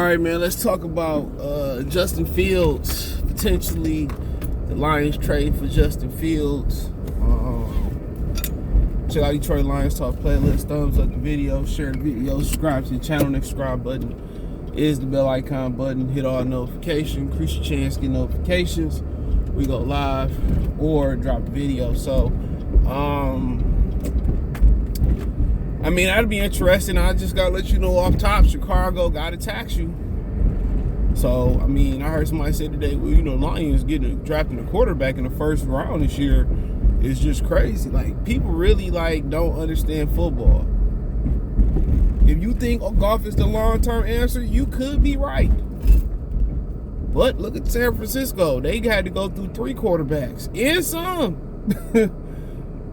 right, man, let's talk about Justin Fields. Potentially the Lions trade for Justin Fields. Check out Detroit Lions Talk playlist. Thumbs up the video, share the video, subscribe to the channel. Next subscribe button is the bell icon button. Hit all notifications, increase your chance to get notifications. We go live or drop the video. So, I mean, that'd be interesting. I just gotta let you know off top, Chicago gotta tax you. So, I mean, I heard somebody say today, well, you know, Lions drafting a quarterback in the first round this year is just crazy. Like, people really don't understand football. If you think Goff is the long-term answer, you could be right. But look at San Francisco. They had to go through 3 quarterbacks and some.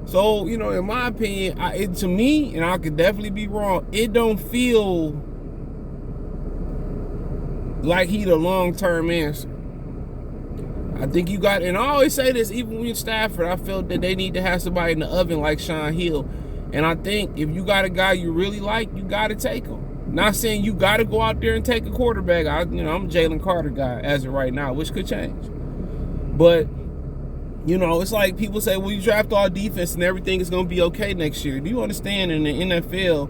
So, you know, in my opinion, to me, and I could definitely be wrong, it don't feel like he the long-term answer. I think you got, and I always say this, even with Stafford, I felt that they need to have somebody in the oven like Sean Hill. And I think if you got a guy you really like, you got to take him. Not saying you got to go out there and take a quarterback. I'm a Jalen Carter guy as of right now, which could change. But, you know, it's like people say, well, you draft all defense and everything is going to be okay next year. Do you understand in the NFL,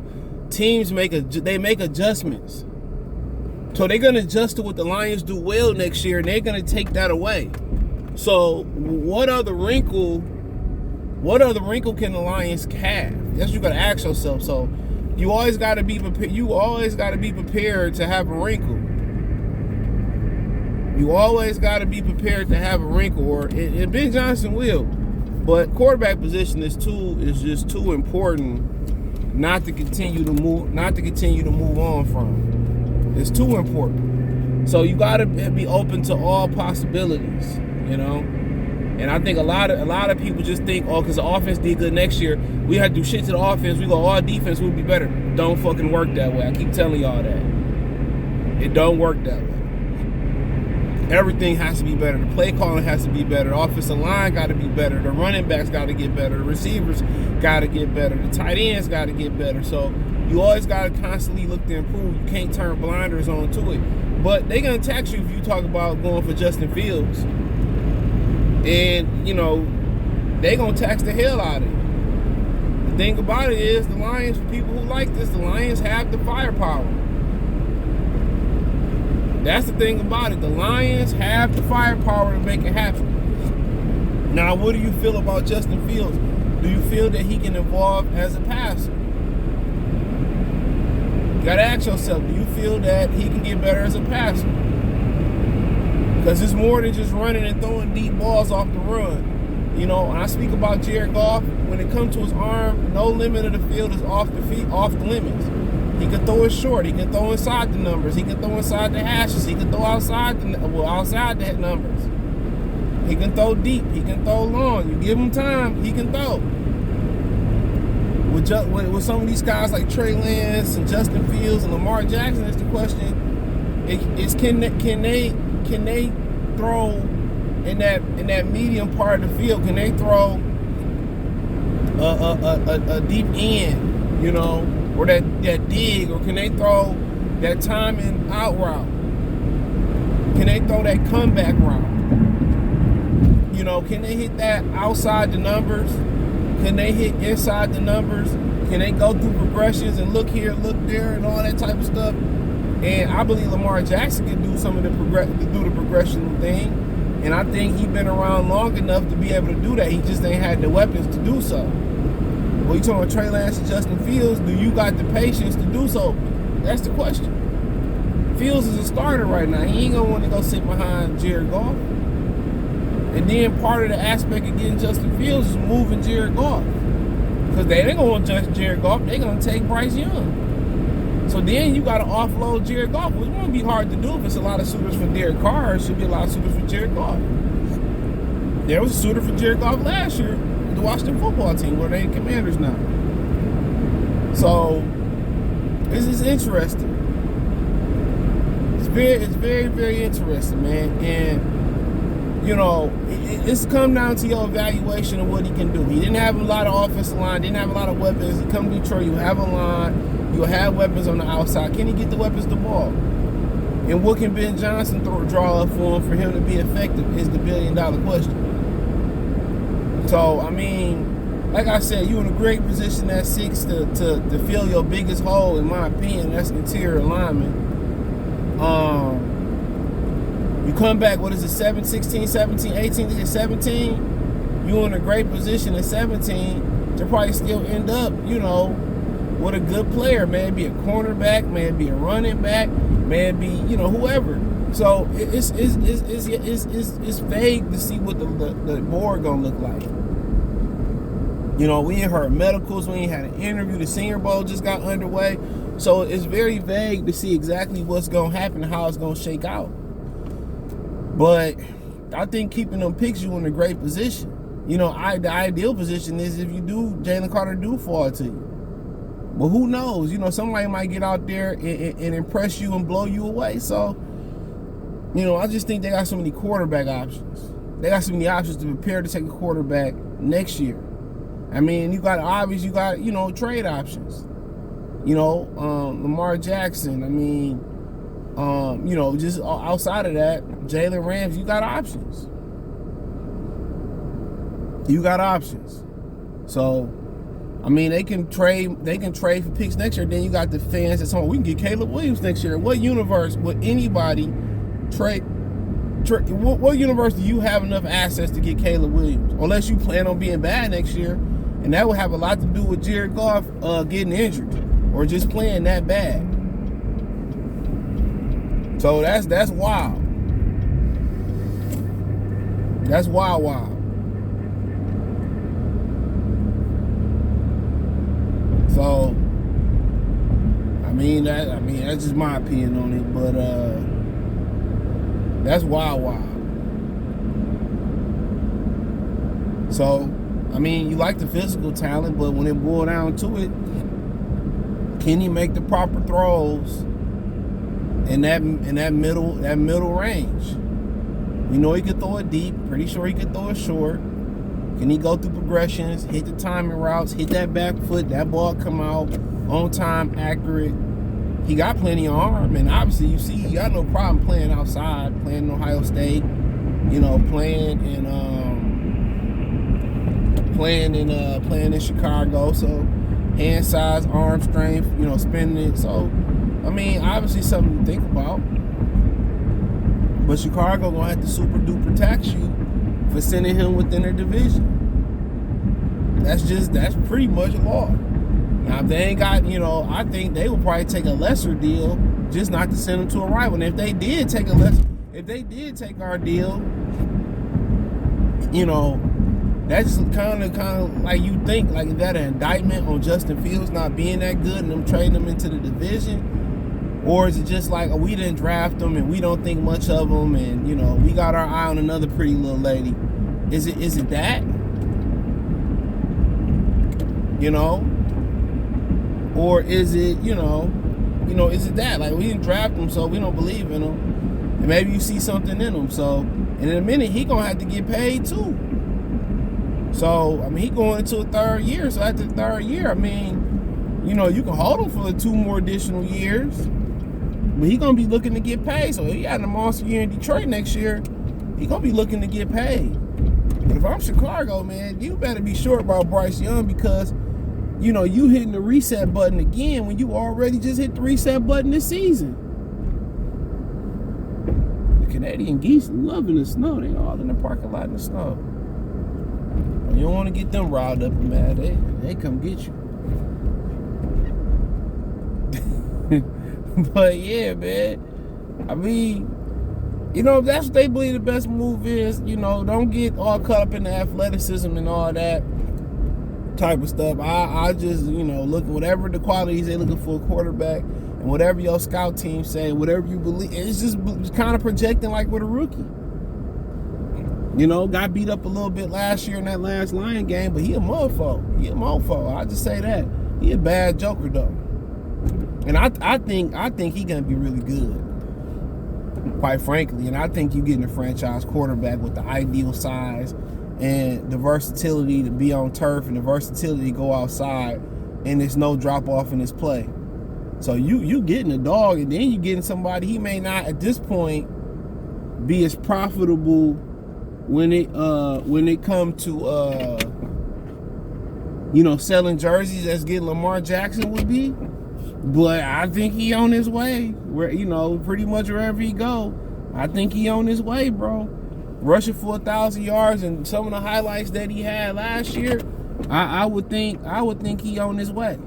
teams make adjustments. So they're going to adjust to what the Lions do well next year, and they're going to take that away. So what other wrinkle can the Lions have? That's what you got to ask yourself. So you always got to be prepared. You always got to be prepared to have a wrinkle. You always got to be prepared to have a wrinkle, or and Ben Johnson will. But quarterback position is just too important not to continue to move on from. It's too important. So you got to be open to all possibilities, you know. And I think a lot of people just think, oh, because the offense did good next year, we had to do shit to the offense. We go, all defense will be better. Don't fucking work that way. I keep telling y'all that. It don't work that way. Everything has to be better. The play calling has to be better. The offensive line got to be better. The running backs got to get better. The receivers got to get better. The tight ends got to get better. So you always got to constantly look to improve. You can't turn blinders on to it. But they're going to tax you if you talk about going for Justin Fields. And, you know, they're going to tax the hell out of it. The thing about it is, the Lions, for people who like this, the Lions have the firepower. That's the thing about it. The Lions have the firepower to make it happen. Now, what do you feel about Justin Fields? Do you feel that he can evolve as a passer? You got to ask yourself, do you feel that he can get better as a passer? Because it's more than just running and throwing deep balls off the run. You know, when I speak about Jared Goff, when it comes to his arm, no limit of the field is off the limits. He can throw it short. He can throw inside the numbers. He can throw inside the hashes. He can throw outside the numbers. He can throw deep. He can throw long. You give him time, he can throw. With some of these guys like Trey Lance and Justin Fields and Lamar Jackson, it's the question: is can they throw in that medium part of the field? Can they throw a deep end, you know, or that dig, or can they throw that timing out route? Can they throw that comeback route? You know, can they hit that outside the numbers? Can they hit inside the numbers? Can they go through progressions and look here, look there, and all that type of stuff? And I believe Lamar Jackson can do some of the progression thing. And I think he's been around long enough to be able to do that. He just ain't had the weapons to do so. Well, you talking about Trey Lance and Justin Fields, do you got the patience to do so? That's the question. Fields is a starter right now. He ain't going to want to go sit behind Jared Goff. And then part of the aspect of getting Justin Fields is moving Jared Goff. Because they ain't going to want Jared Goff. They're going to take Bryce Young. So then you got to offload Jared Goff, which won't be hard to do if it's a lot of suitors for Derek Carr. It should be a lot of suitors for Jared Goff. There was a suitor for Jared Goff last year with the Washington football team, where they Commanders now. So this is interesting. It's very, very interesting, man. And, you know, it's come down to your evaluation of what he can do. He didn't have a lot of offensive line, didn't have a lot of weapons. He come to Detroit, you have a line, you have weapons on the outside. Can he get the weapons to ball? And what can Ben Johnson draw up for him to be effective is the billion-dollar question. So, I mean, like I said, you're in a great position at 6 to fill your biggest hole, in my opinion. That's interior lineman. You come back, what is it, 16, 17, 18, 17? You're in a great position at 17 to probably still end up, you know, with a good player. May it be a cornerback, may it be a running back, may it be, you know, whoever. So it's vague to see what the board gonna look like. You know, we ain't heard medicals, we ain't had an interview. The Senior Bowl just got underway, so it's very vague to see exactly what's gonna happen, how it's gonna shake out. But I think keeping them picks you in a great position. You know, the ideal position is if Jalen Carter do fall to you. But who knows? You know, somebody might get out there and impress you and blow you away. So, you know, I just think they got so many quarterback options. They got so many options to prepare to take a quarterback next year. I mean, you got, you know, trade options. You know, Lamar Jackson. I mean, you know, just outside of that, Jalen Ramsey, you got options. You got options. So, I mean, they can trade for picks next year. Then you got the fans that's home. We can get Caleb Williams next year. What universe would anybody trade? What universe do you have enough assets to get Caleb Williams? Unless you plan on being bad next year, and that would have a lot to do with Jared Goff getting injured or just playing that bad. So that's wild. That's wild. So, I mean that's just my opinion on it, but that's wild. So, I mean, you like the physical talent, but when it boils down to it, can he make the proper throws in that middle range? You know he could throw it deep. Pretty sure he could throw it short. Can he go through progressions, hit the timing routes, hit that back foot, that ball come out on time, accurate? He got plenty of arm, and obviously you see he got no problem playing outside, playing in Ohio State, you know, playing in Chicago. So hand size, arm strength, you know, spinning it. So I mean, obviously something to think about. But Chicago gonna have to super duper tax you for sending him within their division. That's pretty much law. Now, if they ain't got, you know, I think they will probably take a lesser deal just not to send him to a rival. And if they did take our deal, you know, that's kind of like you think, like, is that an indictment on Justin Fields not being that good and them trading him into the division? Or is it just like, oh, we didn't draft him and we don't think much of him, and, you know, we got our eye on another pretty little lady? Is it that? You know? Or is it, you know, is it that? Like, we didn't draft him, so we don't believe in him. And maybe you see something in him. So, and in a minute, he gonna have to get paid too. So, I mean, he going into a third year. So after the third year, I mean, you know, you can hold him for 2 more additional years. But he gonna be looking to get paid. So if he had a monster year in Detroit next year, he gonna be looking to get paid. But if I'm Chicago, man, you better be sure about Bryce Young, because, you know, you hitting the reset button again when you already just hit the reset button this season. The Canadian geese loving the snow. They all in the parking lot in the snow. You don't want to get them riled up and mad. They come get you. But yeah, man, I mean, you know, if that's what they believe the best move is, you know, don't get all caught up in the athleticism and all that type of stuff. I just, you know, look at whatever the qualities they looking for a quarterback, and whatever your scout team say, whatever you believe, it's just kind of projecting like with a rookie. You know, got beat up a little bit last year in that last Lion game, but he a mofo. I just say that. He a bad joker though. And I think he gonna be really good, quite frankly. And I think you getting a franchise quarterback with the ideal size and the versatility to be on turf and the versatility to go outside, and there's no drop off in his play. So you getting a dog, and then you getting somebody he may not at this point be as profitable when it come to selling jerseys as getting Lamar Jackson would be. But I think he on his way. Where pretty much wherever he go, I think he on his way, bro. Rushing for 1,000 yards and some of the highlights that he had last year, I would think he on his way.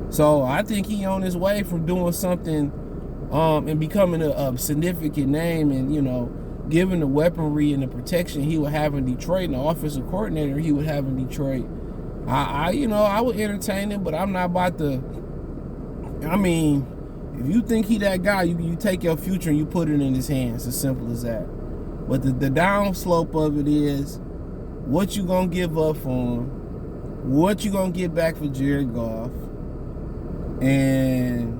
So I think he on his way from doing something and becoming a significant name, and given the weaponry and the protection he would have in Detroit and the offensive coordinator he would have in Detroit. I would entertain him, but I'm not about to. I mean, if you think he that guy, you take your future and you put it in his hands. As simple as that. But the downslope of it is what you gonna give up for him, what you gonna get back for Jared Goff, and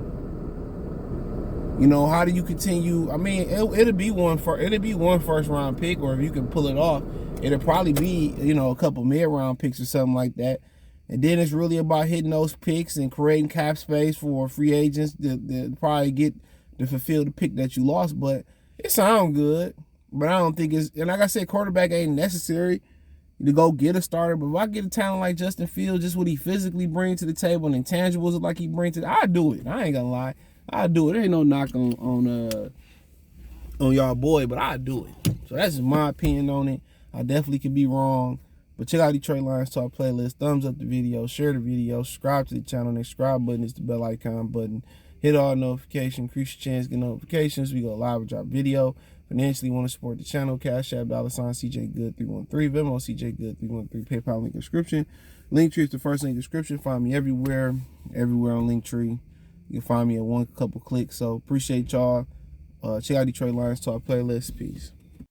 how do you continue? I mean, it'll be one first round pick, or if you can pull it off, it'll probably be a couple mid-round picks or something like that. And then it's really about hitting those picks and creating cap space for free agents that probably get to fulfill the pick that you lost. But it sounds good. But I don't think it's, and like I said, quarterback ain't necessary to go get a starter. But if I get a talent like Justin Fields, just what he physically brings to the table and intangibles like he brings to the, I'd do it. I ain't gonna lie. I'd do it. There ain't no knock on y'all boy, but I'd do it. So that's just my opinion on it. I definitely could be wrong. But check out Detroit Lions Talk playlist. Thumbs up the video. Share the video. Subscribe to the channel. The subscribe button is the bell icon button. Hit all notifications. Increase your chance to get notifications. We go live and drop video. Financially want to support the channel. Cash App, $CJ Good 313. Venmo, CJ Good 313. PayPal link description. Linktree is the first link description. Find me everywhere on Linktree. You can find me at one couple clicks. So appreciate y'all. Check out Detroit Lions Talk playlist. Peace.